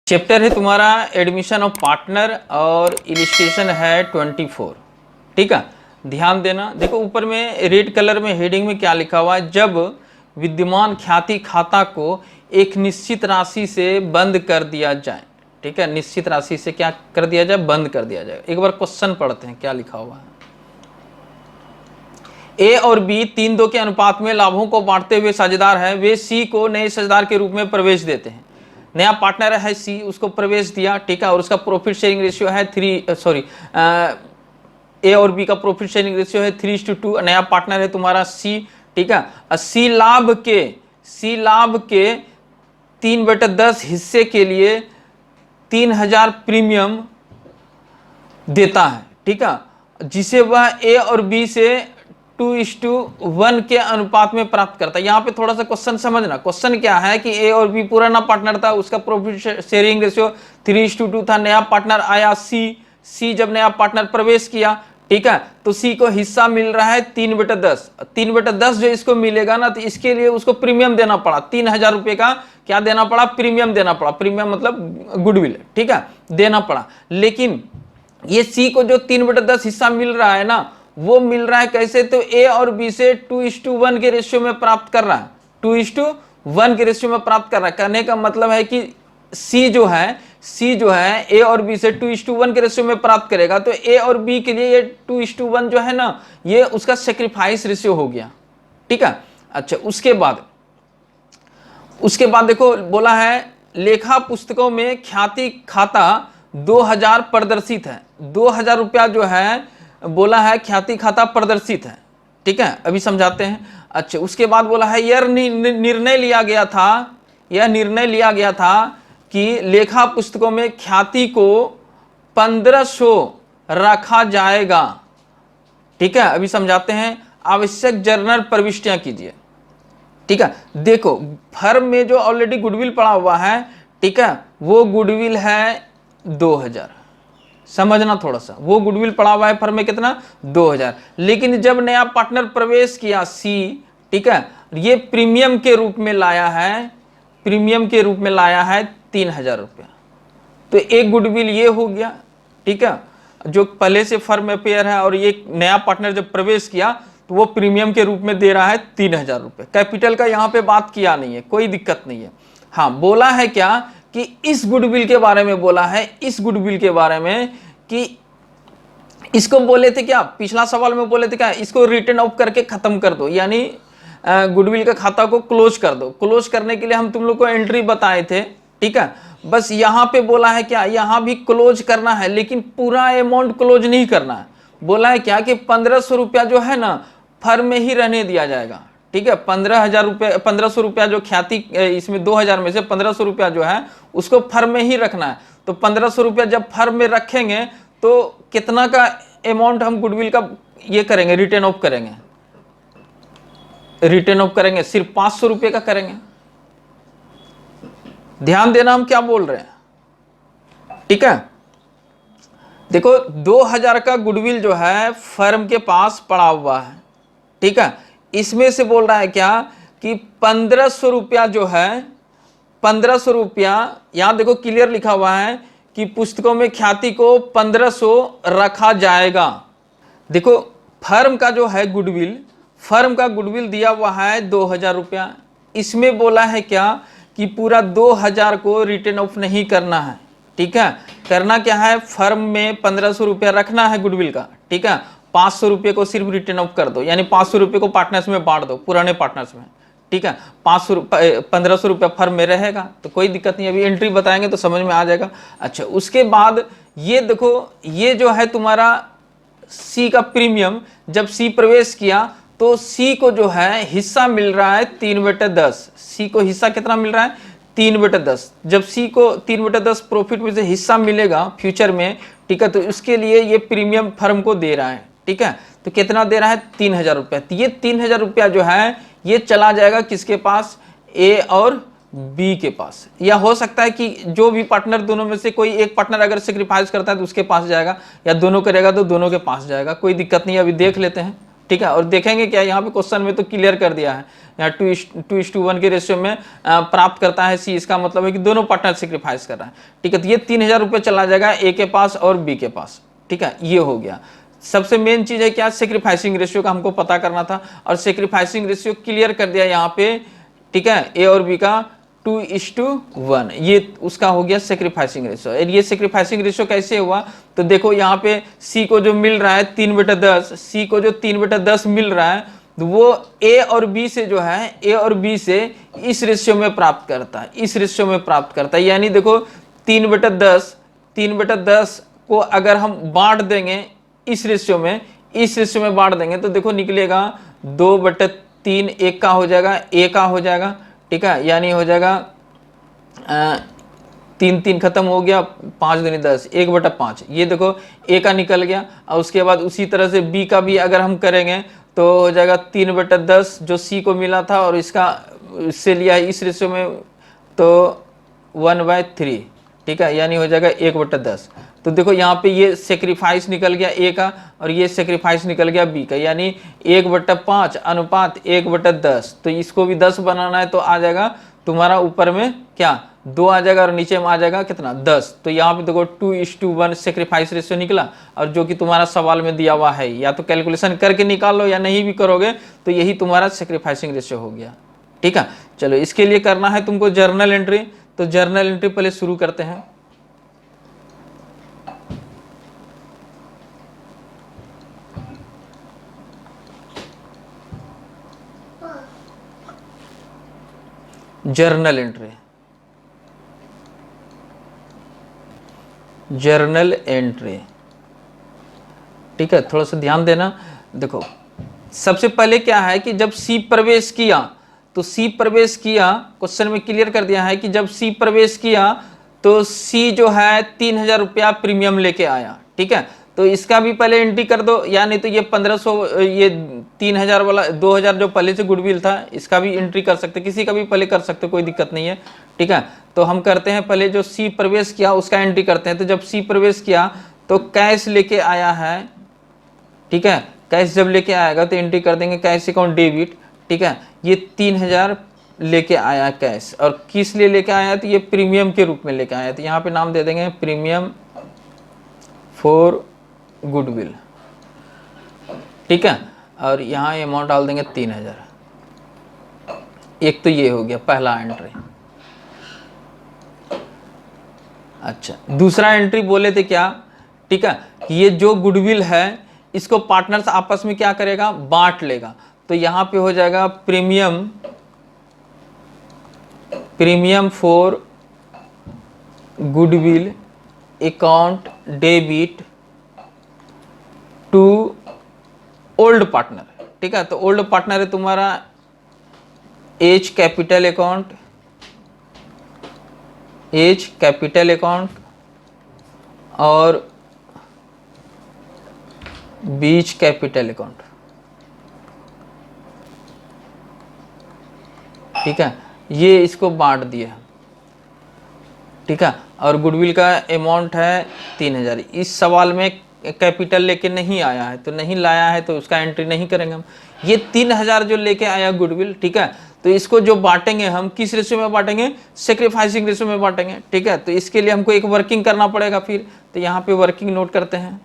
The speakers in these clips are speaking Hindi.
चैप्टर है तुम्हारा एडमिशन ऑफ पार्टनर और इलिस्ट्रेशन है 24। ठीक है, ध्यान देना। देखो ऊपर में रेड कलर में हेडिंग में क्या लिखा हुआ है, जब विद्यमान ख्याति खाता को एक निश्चित राशि से बंद कर दिया जाए। ठीक है, निश्चित राशि से क्या कर दिया जाए, बंद कर दिया जाए। एक बार क्वेश्चन पढ़ते हैं क्या लिखा हुआ है। ए और बी 3-2 के अनुपात में लाभों को बांटते हुए साझेदार है। वे सी को नए साझेदार के रूप में प्रवेश देते हैं। नया पार्टनर है सी, उसको प्रवेश दिया। ठीक है, और उसका प्रॉफिट शेयरिंग रेशियो है ए और बी का प्रॉफिट शेयरिंग रेशियो है 3:2। नया पार्टनर है तुम्हारा सी। ठीक है, सी लाभ के 3/10 हिस्से के लिए 3000 प्रीमियम देता है। ठीक है, जिसे वह ए और बी से 2:1 के अनुपात में प्राप्त करता है। यहाँ पे थोड़ा सा क्वेश्चन समझना। क्वेश्चन क्या है कि ए और बी पुराना पार्टनर था, उसका प्रॉफिट शेयरिंग रेशियो 3:2 था। नया पार्टनर आया सी जब नया पार्टनर प्रवेश किया, ठीक है, तो सी को हिस्सा मिल रहा है 3/10। 3/10 जो इसको मिलेगा ना, तो इसके लिए उसको प्रीमियम देना पड़ा। 3000 रुपए का क्या देना पड़ा, प्रीमियम देना पड़ा। प्रीमियम मतलब गुडविल, ठीक है, देना पड़ा। लेकिन ये सी को जो 3/10 हिस्सा मिल रहा है ना, वो मिल रहा है कैसे, तो ए और बी से 2:1 के रेशियो में प्राप्त कर रहा है। 2:1 के रेशियो में प्राप्त कर रहा है। कहने का मतलब है कि सी जो है ए और बी से 2:1 के रेशियो में प्राप्त करेगा, तो ए और बी के लिए ये 2:1 जो है ना, ये उसका सेक्रीफाइस रेशियो हो गया। ठीक है, अच्छा उसके बाद देखो बोला है लेखा पुस्तकों में ख्याति खाता 2000 प्रदर्शित है। 2000 रुपया जो है बोला है ख्याति खाता प्रदर्शित है। ठीक है, अभी समझाते हैं। अच्छा उसके बाद बोला है यह निर्णय लिया गया था कि लेखा पुस्तकों में ख्याति को 1500 रखा जाएगा। ठीक है, अभी समझाते हैं। आवश्यक जर्नल प्रविष्टियां कीजिए। ठीक है, देखो फर्म में जो ऑलरेडी गुडविल पड़ा हुआ है, ठीक है, वो गुडविल है 2000। समझना थोड़ा सा, वो गुडविल पड़ा हुआ है फर्म में कितना, 2000। लेकिन जब नया पार्टनर प्रवेश किया सी, ठीक है, ये प्रीमियम के रूप में लाया है 3000 रुपया। तो एक गुडविल ये हो गया। ठीक है, जो पहले से फर्म में पेयर है और ये नया पार्टनर जब प्रवेश किया तो वो प्रीमियम के रूप में दे रहा है 3000 रुपये। कैपिटल का यहाँ पे बात किया नहीं है, कोई दिक्कत नहीं है। हाँ, बोला है क्या कि इस गुडविल के बारे में बोला है, इस गुडविल के बारे में कि इसको बोले थे क्या, पिछला सवाल में बोले थे क्या, इसको रिटर्न ऑफ करके खत्म कर दो, यानी गुडविल का खाता को क्लोज कर दो। क्लोज करने के लिए हम तुम लोग को एंट्री बताए थे। ठीक है, बस यहाँ पे बोला है क्या, यहाँ भी क्लोज करना है, लेकिन पूरा अमाउंट क्लोज नहीं करना है। बोला है क्या कि 1500 रुपया जो है ना फर्म में ही रहने दिया जाएगा। ठीक है, 1500 रुपया जो ख्याति, इसमें 2000 में से 1500 रुपया जो है उसको फर्म में ही रखना है। तो 1500 रुपया जब फर्म में रखेंगे तो कितना का अमाउंट हम गुडविल का ये करेंगे, रिटर्न ऑफ करेंगे, सिर्फ 500 रुपये का करेंगे। ध्यान देना हम क्या बोल रहे हैं। ठीक है, देखो 2000 का गुडविल जो है फर्म के पास पड़ा हुआ है। ठीक है, इसमें से बोल रहा है क्या कि 1500 रुपया जो है, 1500 रुपया, यहां देखो क्लियर लिखा हुआ है कि पुस्तकों में ख्याति को 1500 रखा जाएगा। देखो फर्म का जो है गुडविल, फर्म का गुडविल दिया हुआ है 2000 रुपया। इसमें बोला है क्या कि पूरा 2000 को रिटर्न ऑफ नहीं करना है। ठीक है, करना क्या है, फर्म में 1500 रुपया रखना है गुडविल का। ठीक है, 500 रुपये को सिर्फ रिटर्न ऑफ कर दो, यानी 500 रुपये को पार्टनर्स में बांट दो, पुराने पार्टनर्स में। ठीक है, 1500 रुपया फर्म में रहेगा, तो कोई दिक्कत नहीं। अभी एंट्री बताएंगे तो समझ में आ जाएगा। अच्छा उसके बाद ये देखो, ये जो है तुम्हारा सी का प्रीमियम, जब सी प्रवेश किया तो सी को जो है हिस्सा मिल रहा है 3/10। सी को हिस्सा कितना मिल रहा है, 3/10। जब सी को 3/10 प्रॉफिट में से हिस्सा मिलेगा फ्यूचर में, ठीक है, तो उसके लिए ये प्रीमियम फर्म को दे रहा है। ठीक है, तो कितना दे रहा है, 3000 रुपया। तो ये 3000 रुपया जो है ये चला जाएगा किसके पास, ए और बी के पास। या हो सकता है कि जो भी पार्टनर दोनों में से कोई एक पार्टनर अगर सेक्रीफाइस करता है तो उसके पास जाएगा, या दोनों करेगा तो दोनों के पास जाएगा, कोई दिक्कत नहीं है। अभी देख लेते हैं। ठीक है, और देखेंगे क्या, यहाँ पे क्वेश्चन में तो क्लियर कर दिया है, या 2:1 के रेशियो में प्राप्त करता है सी, इसका मतलब है कि दोनों पार्टनर सेक्रीफाइस कर रहा है। ठीक है, तो ये 3,000 रुपये चला जाएगा ए के पास और बी के पास। ठीक है, ये हो गया। सबसे मेन चीज है क्या, सेक्रीफाइसिंग रेशियो का हमको पता करना था, और सेक्रीफाइसिंग रेशियो क्लियर कर दिया यहाँ पे। ठीक है, ए और बी का 2:1, ये उसका हो गया सेक्रीफाइसिंग रेशियो। ये सेक्रीफाइसिंग रेशियो कैसे हुआ, तो देखो यहाँ पे सी को जो मिल रहा है 3/10, सी को जो 3/10 मिल रहा है, तो वो ए और बी से जो है, ए और बी से इस रेशियो में प्राप्त करता है, इस रेशियो में प्राप्त करता है। यानी देखो 3/10 को अगर हम बांट देंगे इस रेशियो में, इस रेशियो में बांट देंगे तो देखो निकलेगा 2/3, एक का हो जाएगा, ए का हो जाएगा। ठीक है, यानी हो जाएगा 3 खत्म हो गया, 5 दूनी 10, 1/5, ये देखो ए का निकल गया। और उसके बाद उसी तरह से बी का भी अगर हम करेंगे तो हो जाएगा 3/10 जो सी को मिला था, और इसका इससे लिया है इस रेशियो में तो 1/3। ठीक है, यानी हो जाएगा 1/10। तो देखो यहाँ पे ये सेक्रीफाइस निकल गया ए का, और ये सेक्रीफाइस निकल गया बी का, यानी 1/5 अनुपात 1/10। तो इसको भी 10 बनाना है तो आ जाएगा तुम्हारा ऊपर में क्या 2 आ जाएगा, और नीचे में आ जाएगा कितना 10। तो यहाँ पे देखो 2:1 सेक्रीफाइस रेशियो निकला, और जो कि तुम्हारा सवाल में दिया हुआ है, या तो कैलकुलेशन करके निकाल लो या नहीं भी करोगे तो यही तुम्हारा सेक्रीफाइसिंग रेशियो हो गया। ठीक है, चलो इसके लिए करना है तुमको जर्नल एंट्री। तो जर्नल एंट्री पहले शुरू करते हैं। Journal entry, journal entry. ठीक है, थोड़ा सा ध्यान देना। देखो सबसे पहले क्या है कि जब सी प्रवेश किया, तो सी प्रवेश किया, क्वेश्चन में क्लियर कर दिया है कि जब सी प्रवेश किया तो सी जो है 3,000 रुपया प्रीमियम लेके आया। ठीक है, तो इसका भी पहले एंट्री कर दो, या नहीं तो ये 1500, ये 3,000 वाला 2,000 जो पहले से गुडविल था इसका भी एंट्री कर सकते, किसी का भी पहले कर सकते, कोई दिक्कत नहीं है। ठीक है, तो हम करते हैं पहले जो सी प्रवेश किया उसका एंट्री करते हैं। तो जब सी प्रवेश किया तो कैश लेके आया है। ठीक है, कैश जब लेके आएगा तो एंट्री कर देंगे कैश अकाउंट डेबिट। ठीक है, ये 3,000 लेके आया कैश, और किस लिए लेके आया, तो ये प्रीमियम के रूप में लेके आया। तो यहाँ पे नाम दे देंगे प्रीमियम फॉर गुडविल। ठीक है, और यहाँ अमाउंट डाल देंगे 3,000। एक तो ये हो गया पहला एंट्री। अच्छा, दूसरा एंट्री बोले थे क्या, ठीक है, ये जो गुडविल है इसको पार्टनर्स आपस में क्या करेगा, बांट लेगा। तो यहाँ पे हो जाएगा premium for goodwill account debit to old partner. ठीक है, तो ओल्ड पार्टनर है तुम्हारा H capital account, H capital account, और बीच कैपिटल अकाउंट। ठीक है, ये इसको बांट दिया। ठीक है, और गुडविल का अमाउंट है 3,000। इस सवाल में कैपिटल लेके नहीं आया है, तो नहीं लाया है तो उसका एंट्री नहीं करेंगे हम। ये 3,000 जो लेके आया गुडविल, ठीक है, तो इसको जो बांटेंगे हम किस रेशियो में बांटेंगे, सेक्रीफाइसिंग रेशियो में बांटेंगे। ठीक है, तो इसके लिए हमको एक वर्किंग करना पड़ेगा फिर। तो यहाँ पे वर्किंग नोट करते हैं,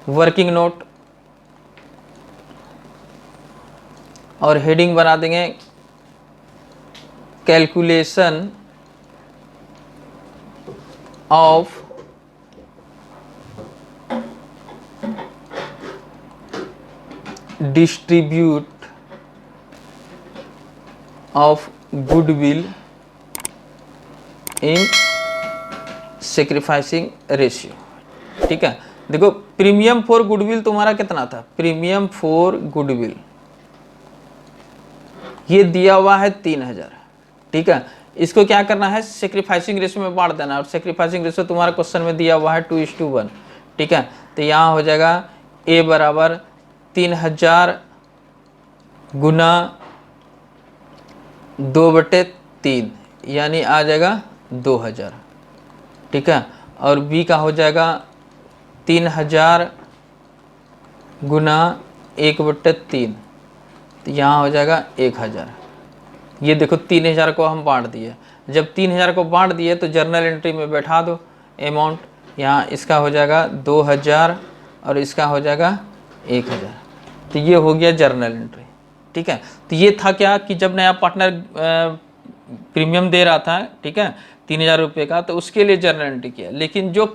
वर्किंग नोट, और हेडिंग बना देंगे calculation of distribute of goodwill in sacrificing ratio. ठीक है, देखो प्रीमियम फॉर गुडविल तुम्हारा कितना था, प्रीमियम फॉर गुडविल ये दिया हुआ है 3,000। ठीक है, इसको क्या करना है, सेक्रीफाइसिंग रेशियो में बांट देना, और सेक्रीफाइसिंग रेशियो तुम्हारा क्वेश्चन में दिया हुआ है 2:1। ठीक है, तो यहाँ हो जाएगा ए बराबर 3,000 गुना 2/3, यानी आ जाएगा 2,000। ठीक है, और बी का हो जाएगा 3,000 गुना 1/3, तो यहाँ हो जाएगा 1000। ये देखो 3000 को हम बांट दिए। जब 3000 को बांट दिए तो जर्नल एंट्री में बैठा दो अमाउंट। यहाँ इसका हो जाएगा 2000 और इसका हो जाएगा 1000। तो ये हो गया जर्नल एंट्री। ठीक है, तो ये था क्या कि जब नया पार्टनर प्रीमियम दे रहा था, ठीक है, 3000 रुपये का, तो उसके लिए जर्नल एंट्री किया। लेकिन जो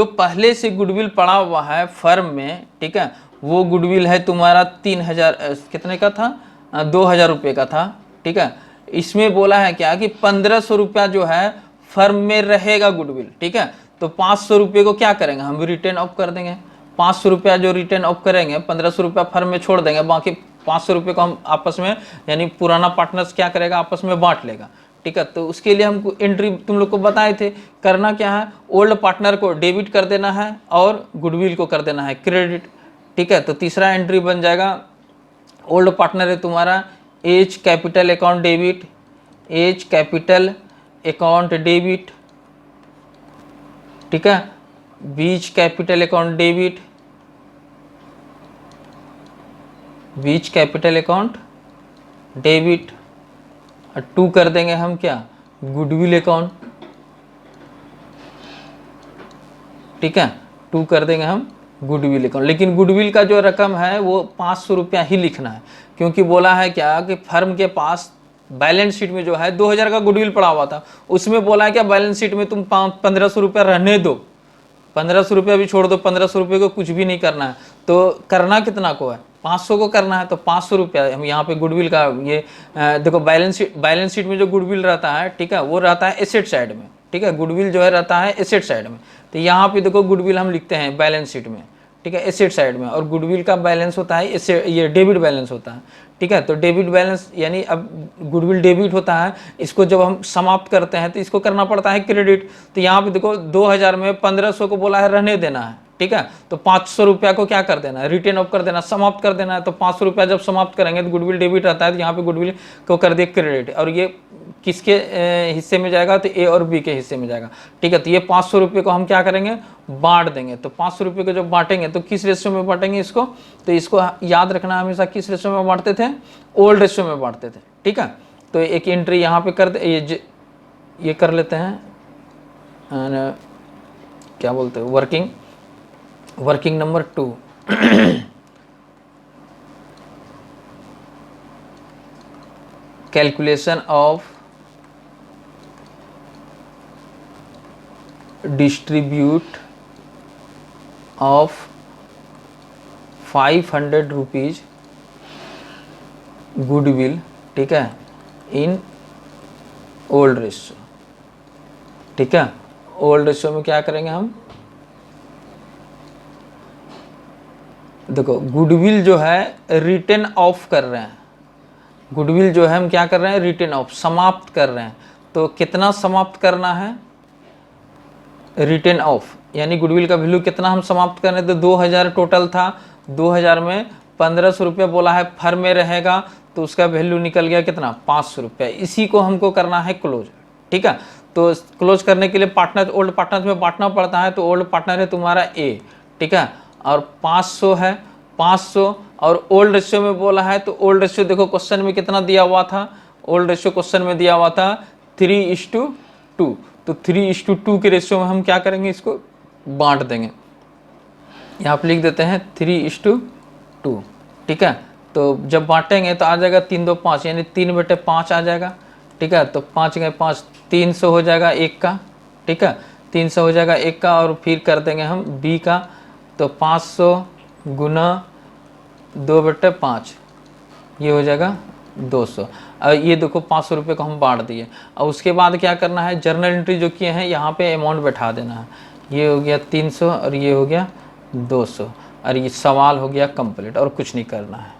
पहले से गुडविल पड़ा हुआ है फर्म में, ठीक है, वो गुडविल है तुम्हारा 3000 कितने का था, 2000 रुपये का था। ठीक है, इसमें बोला है क्या कि 1500 रुपया जो है फर्म में रहेगा गुडविल। ठीक है, तो 500 रुपये को क्या करेंगे हम, रिटर्न ऑफ कर देंगे। 500 रुपया जो रिटर्न ऑफ करेंगे, 1500 रुपया फर्म में छोड़ देंगे, बाकी 500 रुपये को हम आपस में, यानी पुराना पार्टनर्स क्या करेगा, आपस में बांट लेगा। ठीक है, तो उसके लिए हमको एंट्री तुम लोग को बताए थे, करना क्या है, ओल्ड पार्टनर को डेबिट कर देना है और गुडविल को कर देना है क्रेडिट। ठीक है, तो तीसरा एंट्री बन जाएगा, ओल्ड पार्टनर है तुम्हारा A's capital account debit, A's capital account debit. ठीक है, B's capital account debit, B's capital account debit. 2 कर देंगे हम क्या, गुडविल अकाउंट। ठीक है, 2 कर देंगे हम गुडविल अकाउंट। लेकिन गुडविल का जो रकम है वो 500 रुपया ही लिखना है, क्योंकि बोला है क्या कि फर्म के पास बैलेंस शीट में जो है 2000 का गुडविल पड़ा हुआ था, उसमें बोला है क्या बैलेंस शीट में तुम 1500 रुपया रहने दो, 1500 रुपया भी छोड़ दो, 1500 रुपये को कुछ भी नहीं करना है। तो करना कितना को है, 500 को करना है। तो 500 रुपया हम यहाँ पे गुडविल का ये देखो, बैलेंस शीट में जो गुडविल रहता है, ठीक है, वो रहता है एसेट साइड में। ठीक है, गुडविल जो है रहता है एसेट साइड में। तो यहाँ पे देखो गुडविल हम लिखते हैं बैलेंस शीट में, ठीक है, एसेट साइड में, और गुडविल का बैलेंस होता है ये डेबिट बैलेंस होता है। ठीक है, तो डेबिट बैलेंस यानी अब गुडविल डेबिट होता है, इसको जब हम समाप्त करते हैं तो इसको करना पड़ता है क्रेडिट। तो यहाँ पे देखो 2000 में 1500 को बोला है रहने देना है। ठीक है, तो 500 रुपया को क्या कर देना है, रिटर्न ऑफ कर देना, समाप्त कर देना है। तो 500 रुपया जब समाप्त करेंगे तो गुडविल डेबिट रहता है, तो यहाँ पे गुडविल को कर दिए क्रेडिट। और ये किसके हिस्से में जाएगा, तो ए और बी के हिस्से में जाएगा। ठीक है, तो ये 500 रुपये को हम क्या करेंगे, बांट देंगे। तो 500 रुपये को जब बांटेंगे तो किस रेशियो में बांटेंगे इसको, तो इसको याद रखना हमेशा किस रेशियो में बांटते थे, ओल्ड रेशियो में बांटते थे। ठीक है, तो एक एंट्री यहाँ पे कर दे, ये कर लेते हैं, क्या बोलते हैं, working number 2। Calculation of distribute of 500 rupees goodwill, ठीक है, इन ओल्ड रेशियो। ठीक है, ओल्ड रेशियो में क्या करेंगे हम, देखो गुडविल जो है रिटर्न ऑफ कर रहे हैं, गुडविल जो है हम क्या कर रहे हैं, रिटर्न ऑफ, समाप्त कर रहे हैं। तो कितना समाप्त करना है, रिटर्न ऑफ, यानी गुडविल का वैल्यू कितना हम समाप्त कर रहे हैं, तो 2000 टोटल था, 2000 में 1500 रुपया बोला है फर्म में रहेगा, तो उसका वैल्यू निकल गया कितना, 500 रुपया। इसी को हमको करना है क्लोज। ठीक है, तो क्लोज करने के लिए पार्टनर, ओल्ड पार्टनर में बांटना पड़ता है। तो ओल्ड पार्टनर है तुम्हारा ए, ठीक है, और 500 है, 500, और ओल्ड रेशियो में बोला है, तो ओल्ड रेशियो देखो क्वेश्चन में कितना दिया हुआ था, ओल्ड रेशियो क्वेश्चन में दिया हुआ था 3:2। तो 3:2 के रेशियो में हम क्या करेंगे, इसको बांट देंगे। यहाँ पे लिख देते हैं 3:2। ठीक है, तो जब बांटेंगे तो आ जाएगा 3 2 5, यानी 3/5 आ जाएगा। ठीक है, तो 5 × 5 300 हो जाएगा एक का। ठीक है, 300 हो जाएगा एक का, और फिर कर देंगे हम बी का, तो 500 गुना 2/5, ये हो जाएगा 200। और ये देखो 500 रुपये को हम बांट दिए। और उसके बाद क्या करना है, जर्नल एंट्री जो किए हैं यहाँ पे अमाउंट बैठा देना है। ये हो गया 300 और ये हो गया 200, और ये सवाल हो गया कंप्लीट, और कुछ नहीं करना है।